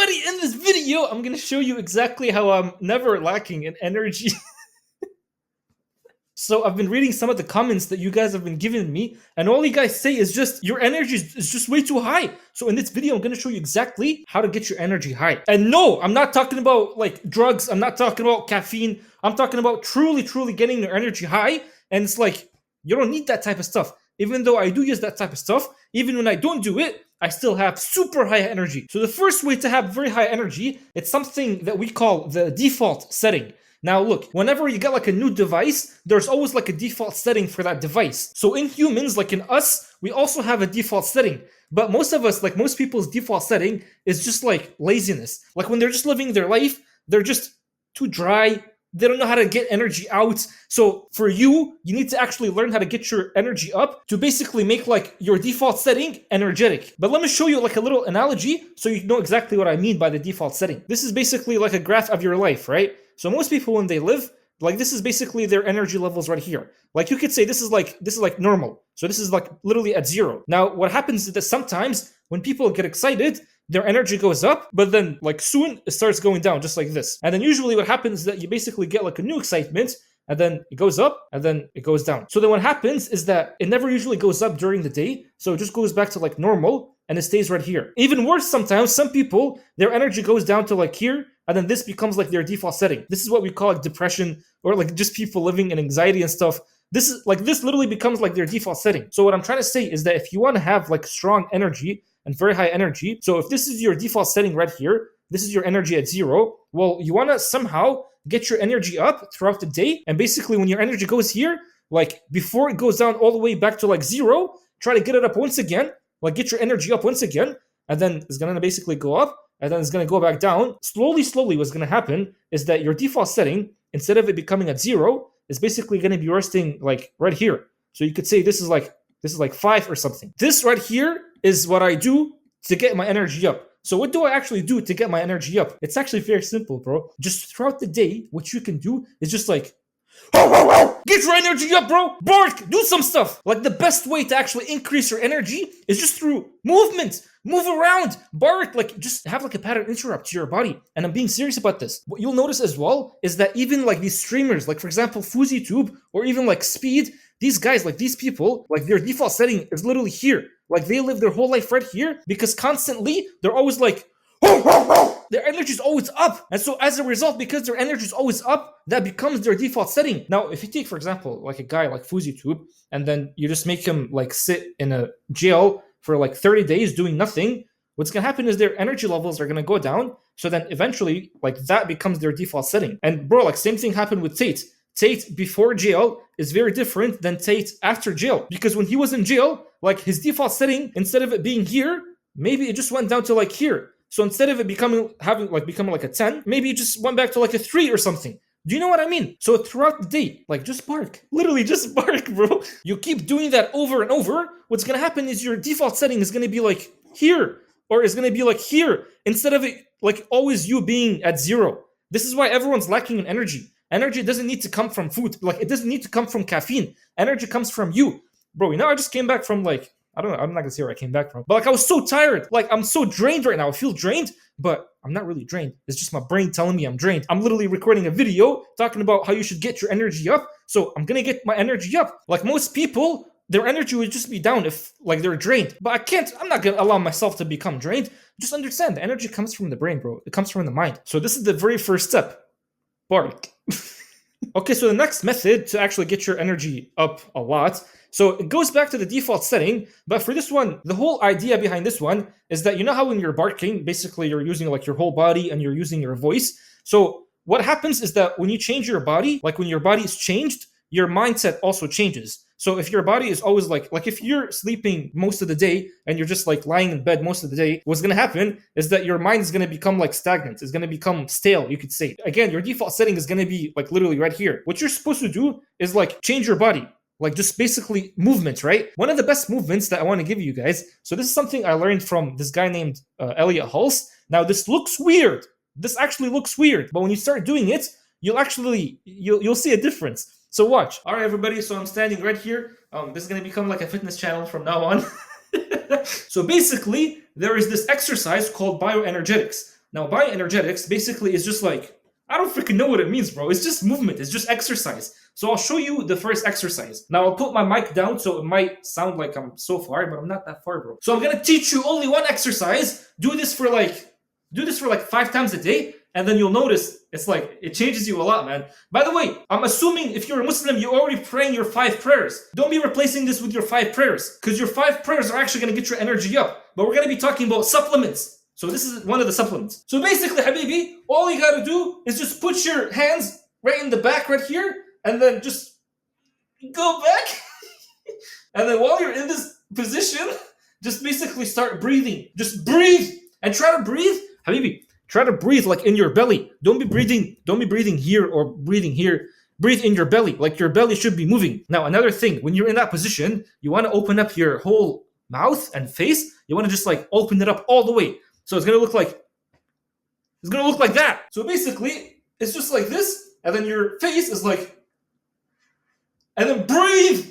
everybody, in this video, I'm gonna show you exactly how I'm never lacking in energy. So I've been reading some of the comments that you guys have been giving me, and all you guys say is just your energy is just way too high. So in this video, I'm gonna show you exactly how to get your energy high. And no, I'm not talking about like drugs. I'm not talking about caffeine. I'm talking about truly getting your energy high. And it's like you don't need that type of stuff. Even though I do use that type of stuff, even when I don't do it, I still have super high energy. So the first way to have very high energy, it's something that we call the default setting. Now look, whenever you get like a new device, there's always like a default setting for that device. So in humans, like in us, we also have a default setting. But most of us, like most people's default setting is just like laziness. Like when they're just living their life, they're just too dry. They don't know how to get energy out. So for you, you need to actually learn how to get your energy up to basically make like your default setting energetic. But let me show you like a little analogy so you know exactly what I mean by the default setting. This is basically like a graph of your life, right? So most people when they live, like this is basically their energy levels right here. Like you could say this is like normal. So this is like literally at zero. Now what happens is that sometimes when people get excited, their energy goes up, but then like soon it starts going down just like this. And then usually what happens is that you basically get like a new excitement and then it goes up and then it goes down. So then what happens is that it never usually goes up during the day. So it just goes back to like normal and it stays right here. Even worse, sometimes some people, their energy goes down to like here and then this becomes like their default setting. This is what we call like depression or like just people living in anxiety and stuff. This literally becomes like their default setting. So what I'm trying to say is that if you want to have like strong energy and very high energy, so if this is your default setting right here, this is your energy at zero, well, you want to somehow get your energy up throughout the day. And basically when your energy goes here, like before it goes down all the way back to like zero, try to get it up once again, like get your energy up once again, and then it's going to basically go up, and then it's going to go back down. Slowly, what's going to happen is that your default setting, instead of it becoming at zero, is basically going to be resting like right here. So you could say this is like 5 or something. This right here is what I do to get my energy up. So what do I actually do to get my energy up? It's actually very simple, bro. Just throughout the day, what you can do is just like, get your energy up, bro. Bark, do some stuff. Like the best way to actually increase your energy is just through movement. Move around, bark, like just have like a pattern interrupt to your body. And I'm being serious about this. What you'll notice as well is that even like these streamers, like for example, FuziTube or even like Speed, these guys, like these people, like their default setting is literally here. Like they live their whole life right here because constantly they're always like, their energy is always up. And so as a result, because their energy is always up, that becomes their default setting. Now, if you take, for example, like a guy like FuziTube, and then you just make him like sit in a jail for like 30 days doing nothing, what's going to happen is their energy levels are going to go down. So then eventually, like that becomes their default setting. And bro, like same thing happened with Tate. Tate before jail is very different than Tate after jail. Because when he was in jail, like his default setting, instead of it being here, maybe it just went down to like here. So instead of it becoming like a 10, maybe it just went back to like a 3 or something. Do you know what I mean? So throughout the day, like just bark. Literally just bark, bro. You keep doing that over and over, what's gonna happen is your default setting is gonna be like here, or is gonna be like here, instead of it like always you being at zero. This is why everyone's lacking in energy. Energy doesn't need to come from food. Like it doesn't need to come from caffeine. Energy comes from you. Bro, you know, I just came back from like, I don't know, I'm not gonna say where I came back from. But like I was so tired. Like I'm so drained right now. I feel drained, but I'm not really drained. It's just my brain telling me I'm drained. I'm literally recording a video talking about how you should get your energy up. So I'm gonna get my energy up. Like most people, their energy would just be down if like they're drained. But I can't, I'm not gonna allow myself to become drained. Just understand the energy comes from the brain, bro. It comes from the mind. So this is the very first step. Bark. Okay, so the next method to actually get your energy up a lot, so it goes back to the default setting, but for this one, the whole idea behind this one is that you know how when you're barking, basically you're using like your whole body and you're using your voice. So what happens is that when you change your body, like when your body is changed, your mindset also changes. So if your body is always like if you're sleeping most of the day and you're just like lying in bed most of the day, what's going to happen is that your mind is going to become like stagnant. It's going to become stale, you could say. Again, your default setting is going to be like literally right here. What you're supposed to do is like change your body. Like just basically movements, right? One of the best movements that I want to give you guys. So this is something I learned from this guy named Elliot Hulse. Now this looks weird. This actually looks weird. But when you start doing it, you'll see a difference. So watch. All right, everybody. So I'm standing right here. This is going to become like a fitness channel from now on. So basically, there is this exercise called bioenergetics. Now, bioenergetics basically is just like, I don't freaking know what it means, bro. It's just movement, it's just exercise. So I'll show you the first exercise. Now I'll put my mic down so it might sound like I'm so far, but I'm not that far, bro. So I'm gonna teach you only one exercise. Do this for like 5 times a day, and then you'll notice it's like it changes you a lot, man. By the way, I'm assuming if you're a Muslim, you're already praying your 5 prayers. Don't be replacing this with your 5 prayers, because your 5 prayers are actually gonna get your energy up. But we're gonna be talking about supplements. So this is one of the supplements. So basically, Habibi, all you gotta do is just put your hands right in the back right here, and then just go back. And then while you're in this position, just basically start breathing. Just breathe. And try to breathe, Habibi, try to breathe like in your belly. Don't be breathing here or breathing here. Breathe in your belly, like your belly should be moving. Now, another thing, when you're in that position, you want to open up your whole mouth and face. You want to just like open it up all the way. So it's gonna look like that. So basically, it's just like this, and then your face is like, and then breathe.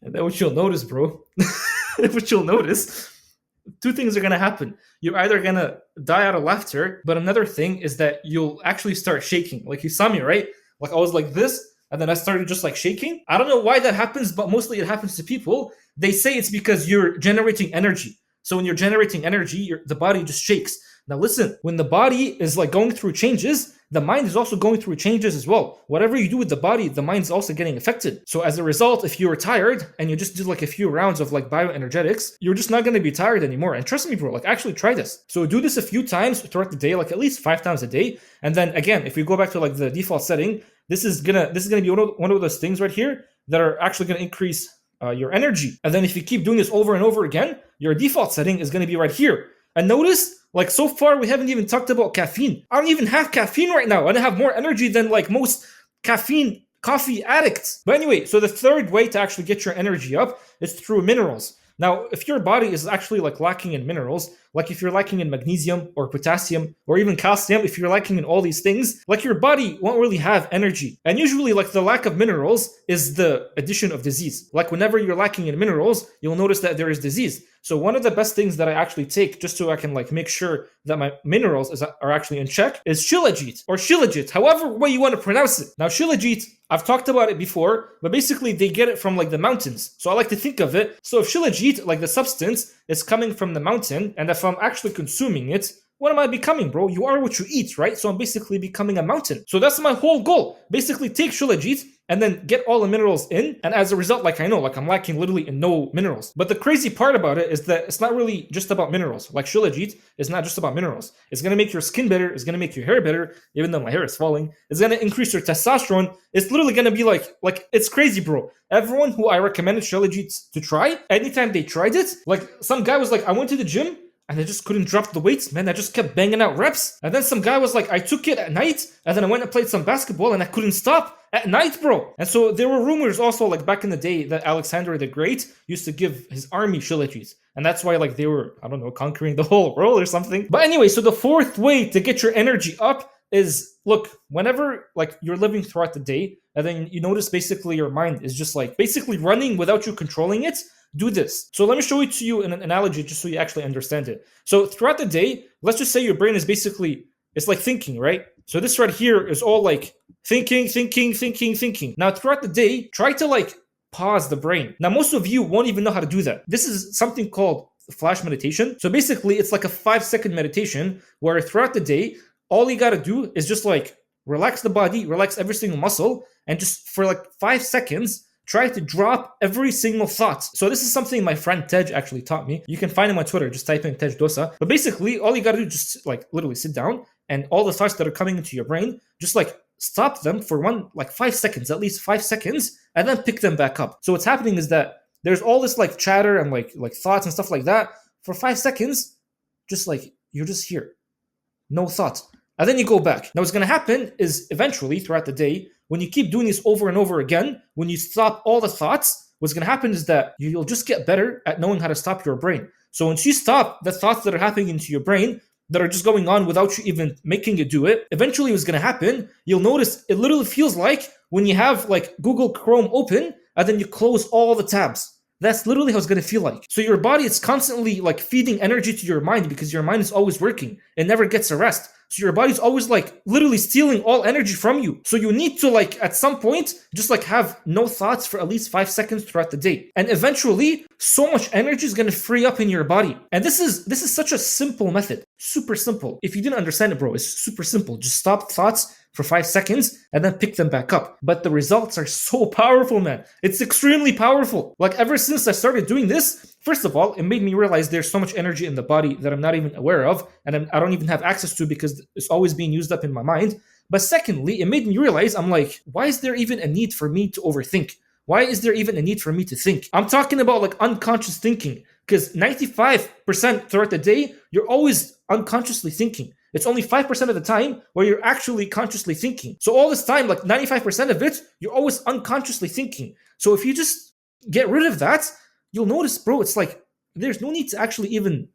And then what you'll notice, bro, what you'll notice, 2 things are gonna happen. You're either gonna die out of laughter, but another thing is that you'll actually start shaking. Like you saw me, right? Like I was like this, and then I started just like shaking. I don't know why that happens, but mostly it happens to people. They say it's because you're generating energy. So when you're generating energy, the body just shakes. Now listen, when the body is like going through changes, the mind is also going through changes as well. Whatever you do with the body, the mind's also getting affected. So as a result, if you're tired and you just do like a few rounds of like bioenergetics, you're just not going to be tired anymore. And trust me, bro, like actually try this. So do this a few times throughout the day, like at least 5 times a day. And then again, if we go back to like the default setting, this is gonna be one of those things right here that are actually going to increase your energy. And then if you keep doing this over and over again, your default setting is going to be right here. And notice, like so far, we haven't even talked about caffeine. I don't even have caffeine right now. I don't have more energy than like most coffee addicts. But anyway, so the third way to actually get your energy up is through minerals. Now, if your body is actually like lacking in minerals, like if you're lacking in magnesium or potassium or even calcium, if you're lacking in all these things, like your body won't really have energy. And usually like the lack of minerals is the addition of disease. Like whenever you're lacking in minerals, you'll notice that there is disease. So one of the best things that I actually take just so I can like make sure that my minerals are actually in check is shilajit or shilajit, however way you want to pronounce it. Now shilajit, I've talked about it before, but basically they get it from like the mountains. So I like to think of it. So if shilajit, like the substance, is coming from the mountain, and if I'm actually consuming it, what am I becoming, bro? You are what you eat, right? So I'm basically becoming a mountain. So that's my whole goal. Basically take shilajit and then get all the minerals in. And as a result, like I know, like I'm lacking literally in no minerals. But the crazy part about it is that it's not really just about minerals. Like shilajit is not just about minerals. It's going to make your skin better. It's going to make your hair better, even though my hair is falling. It's going to increase your testosterone. It's literally going to be like it's crazy, bro. Everyone who I recommended shilajit to try, anytime they tried it, like some guy was like, I went to the gym and I just couldn't drop the weights, man. I just kept banging out reps. And then some guy was like, I took it at night, and then I went and played some basketball, and I couldn't stop at night, bro. And so there were rumors also, like back in the day, that Alexander the Great used to give his army shilajit. And that's why like they were, I don't know, conquering the whole world or something. But anyway, so the fourth way to get your energy up is, look, whenever like you're living throughout the day, and then you notice basically your mind is just like basically running without you controlling it, do this. So let me show it to you in an analogy just so you actually understand it. So throughout the day, let's just say your brain is basically, it's like thinking, right? So this right here is all like thinking. Now throughout the day, try to like pause the brain. Now most of you won't even know how to do that. This is something called flash meditation. So basically it's like a 5-second meditation where throughout the day, all you gotta do is just like relax the body, relax every single muscle, and just for like 5 seconds, try to drop every single thought. So this is something my friend Tej actually taught me. You can find him on Twitter, just type in Tej Dosa. But basically, all you gotta do is just like literally sit down, and all the thoughts that are coming into your brain, just like stop them for 5 seconds, at least 5 seconds, and then pick them back up. So what's happening is that there's all this like chatter and like thoughts and stuff like that. For 5 seconds, just like you're just here. No thoughts. And then you go back. Now what's gonna happen is eventually throughout the day, when you keep doing this over and over again, when you stop all the thoughts, what's going to happen is that you'll just get better at knowing how to stop your brain. So once you stop the thoughts that are happening into your brain, that are just going on without you even making it do it. Eventually, what's going to happen, you'll notice it literally feels like when you have like Google Chrome open and then you close all the tabs. That's literally how it's going to feel like. So your body is constantly like feeding energy to your mind because your mind is always working. It never gets a rest. So your body's always like literally stealing all energy from you. So you need to like at some point just like have no thoughts for at least 5 seconds throughout the day. And eventually so much energy is going to free up in your body. And this is such a simple method. Super simple. If you didn't understand it, bro, it's super simple. Just stop thoughts for 5 seconds and then pick them back up. But the results are so powerful, man. It's extremely powerful. Like ever since I started doing this, first of all, it made me realize there's so much energy in the body that I'm not even aware of and I don't even have access to because it's always being used up in my mind. But secondly, it made me realize, I'm like, why is there even a need for me to overthink? Why is there even a need for me to think? I'm talking about like unconscious thinking because 95% throughout the day, you're always unconsciously thinking. It's only 5% of the time where you're actually consciously thinking. So all this time, like 95% of it, you're always unconsciously thinking. So if you just get rid of that, you'll notice, bro, it's like there's no need to actually even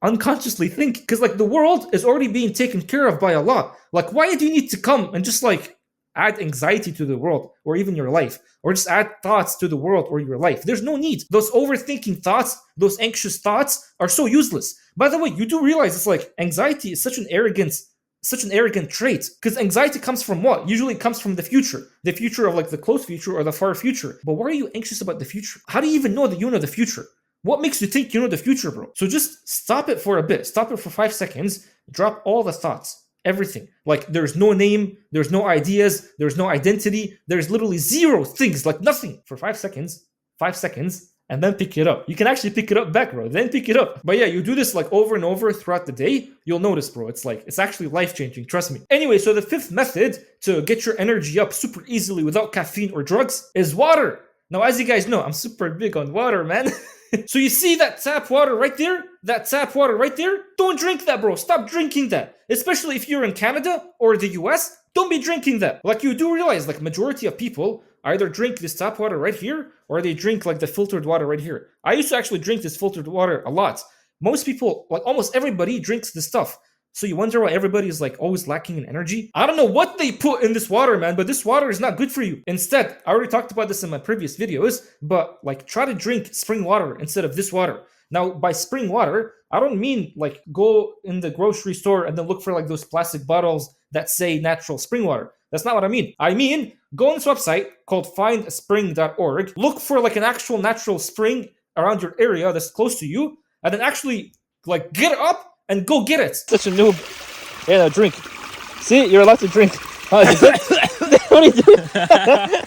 unconsciously think because like the world is already being taken care of by Allah. Like why do you need to come and just like add anxiety to the world or even your life or just add thoughts to the world or your life? There's no need. Those overthinking thoughts, those anxious thoughts are so useless. By the way, you do realize it's like anxiety is such an arrogant trait because anxiety comes from what? Usually it comes from the future of like the close future or the far future. But why are you anxious about the future? How do you even know that you know the future? What makes you think you know the future, bro? So just stop it for a bit. Stop it for 5 seconds. Drop all the thoughts. Everything. Like there's no name, there's no ideas, there's no identity, there's literally zero things, like nothing for 5 seconds, and then pick it up. You can actually pick it up back, bro. Then pick it up. But yeah, you do this like over and over throughout the day, you'll notice, bro. It's actually life-changing, trust me. Anyway, so the fifth method to get your energy up super easily without caffeine or drugs is water. Now, as you guys know, I'm super big on water, man. So you see that tap water right there? That tap water right there? Don't drink that, bro. Stop drinking that. Especially if you're in Canada or the US, don't be drinking that. Like you do realize like majority of people either drink this tap water right here or they drink like the filtered water right here. I used to actually drink this filtered water a lot. Most people, like almost everybody drinks this stuff. So you wonder why everybody is like always lacking in energy? I don't know what they put in this water, man, but this water is not good for you. Instead, I already talked about this in my previous videos, but like try to drink spring water instead of this water. Now, by spring water, I don't mean like go in the grocery store and then look for like those plastic bottles that say natural spring water. That's not what I mean. I mean, go on this website called findspring.org, look for like an actual natural spring around your area that's close to you, and then actually like get up and go get it. Such a noob. Yeah, no, drink. See, you're allowed to drink. Oh, what are you doing?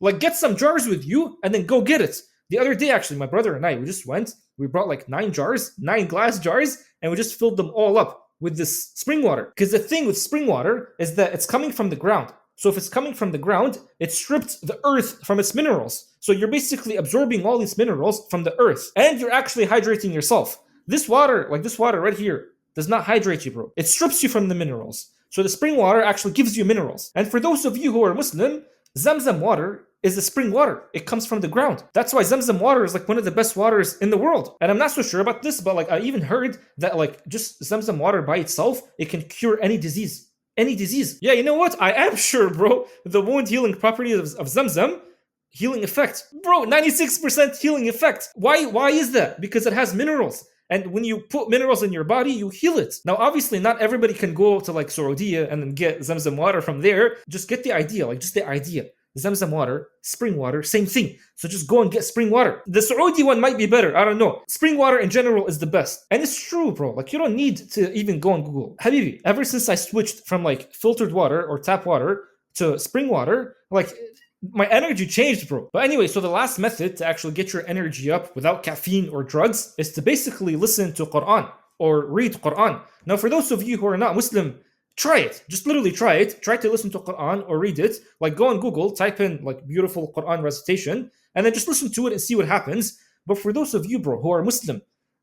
Like get some jars with you and then go get it. The other day, actually, my brother and I, we just went, we brought like 9 glass jars, and we just filled them all up with this spring water. Because the thing with spring water is that it's coming from the ground. So if it's coming from the ground, it stripped the earth from its minerals. So you're basically absorbing all these minerals from the earth, and you're actually hydrating yourself. This water, like this water right here, does not hydrate you, bro. It strips you from the minerals. So the spring water actually gives you minerals. And for those of you who are Muslim, Zamzam water is the spring water. It comes from the ground. That's why Zamzam water is like one of the best waters in the world. And I'm not so sure about this, but like I even heard that like just Zamzam water by itself, it can cure any disease. Any disease. Yeah, you know what? I am sure, bro. The wound healing properties of Zamzam, healing effect. Bro, 96% healing effect. Why is that? Because it has minerals. And when you put minerals in your body, you heal it. Now, obviously, not everybody can go to like Saudiya and then get Zamzam water from there. Just get the idea, like just the idea. Zamzam water, spring water, same thing. So just go and get spring water. The Saudi one might be better, I don't know. Spring water in general is the best. And it's true, bro. Like you don't need to even go on Google. Habibi, ever since I switched from like filtered water or tap water to spring water, like my energy changed, bro. But anyway, so the last method to actually get your energy up without caffeine or drugs is to basically listen to Quran or read Quran. Now, for those of you who are not Muslim, try it. Just literally try it. Try to listen to Quran or read it. Like go on Google, type in like beautiful Quran recitation, and then just listen to it and see what happens. But for those of you, bro, who are Muslim,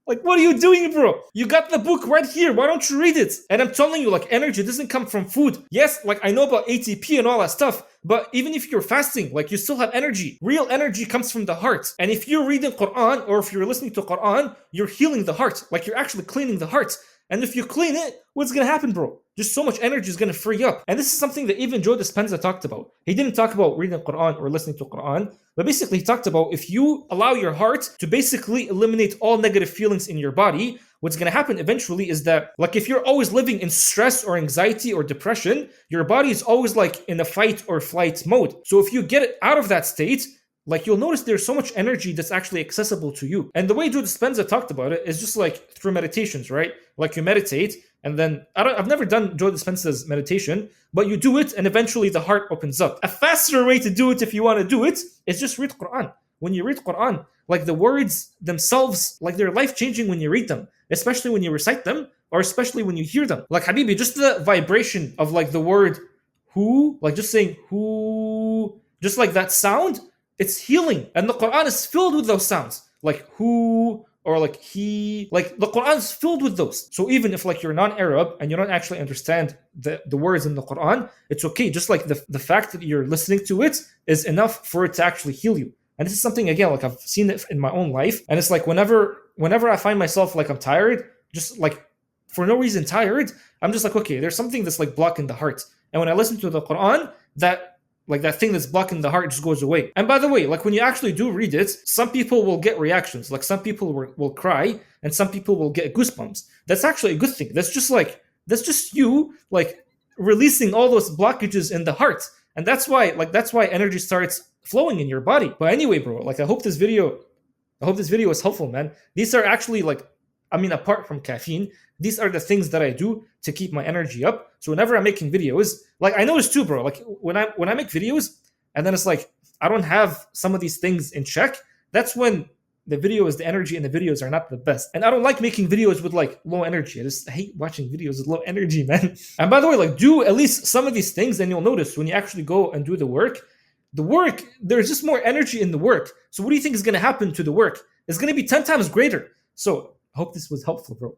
like, what are you doing, bro? You got the book right here. Why don't you read it? And I'm telling you, like, energy doesn't come from food. Yes, like, I know about ATP and all that stuff, but even if you're fasting, like, you still have energy. Real energy comes from the heart. And if you're reading Quran or if you're listening to Quran, you're healing the heart. Like, you're actually cleaning the heart. And if you clean it, what's gonna happen, bro? Just so much energy is gonna free up. And this is something that even Joe Dispenza talked about. He didn't talk about reading Quran or listening to Quran, but basically he talked about if you allow your heart to basically eliminate all negative feelings in your body, what's gonna happen eventually is that, like, if you're always living in stress or anxiety or depression, your body is always like in a fight or flight mode. So if you get it out of that state, like, you'll notice there's so much energy that's actually accessible to you. And the way Joe Dispenza talked about it is just like through meditations, right? Like you meditate, and then I've never done Joe Dispenza's meditation, but you do it, and eventually the heart opens up. A faster way to do it, if you want to do it, is just read Quran. When you read Quran, like the words themselves, like they're life changing when you read them, especially when you recite them, or especially when you hear them. Like Habibi, just the vibration of like the word who, like just saying who, just like that sound. It's healing, and the Quran is filled with those sounds, like who or like he. Like the Quran is filled with those. So even if like you're non-Arab and you don't actually understand the words in the Quran, it's okay. Just like the fact that you're listening to it is enough for it to actually heal you. And this is something, again, like I've seen it in my own life, and it's like whenever I find myself like I'm tired, just like for no reason tired, I'm just like, okay, there's something that's like blocking the heart. And when I listen to the Quran, that thing that's blocking the heart just goes away. And by the way, like when you actually do read it, some people will get reactions. Like some people will cry, and some people will get goosebumps. That's actually a good thing. That's just you like releasing all those blockages in the heart. And that's why energy starts flowing in your body. But anyway, bro, like I hope this video is helpful, man. These are actually like, I mean, apart from caffeine, these are the things that I do to keep my energy up. So whenever I'm making videos, like I notice too, bro, like when I make videos and then it's like I don't have some of these things in check, that's when the energy in the videos are not the best. And I don't like making videos with like low energy. I hate watching videos with low energy, man. And by the way, like do at least some of these things, and you'll notice when you actually go and do the work, there's just more energy in the work. So what do you think is going to happen to the work? It's going to be 10 times greater. So I hope this was helpful, bro.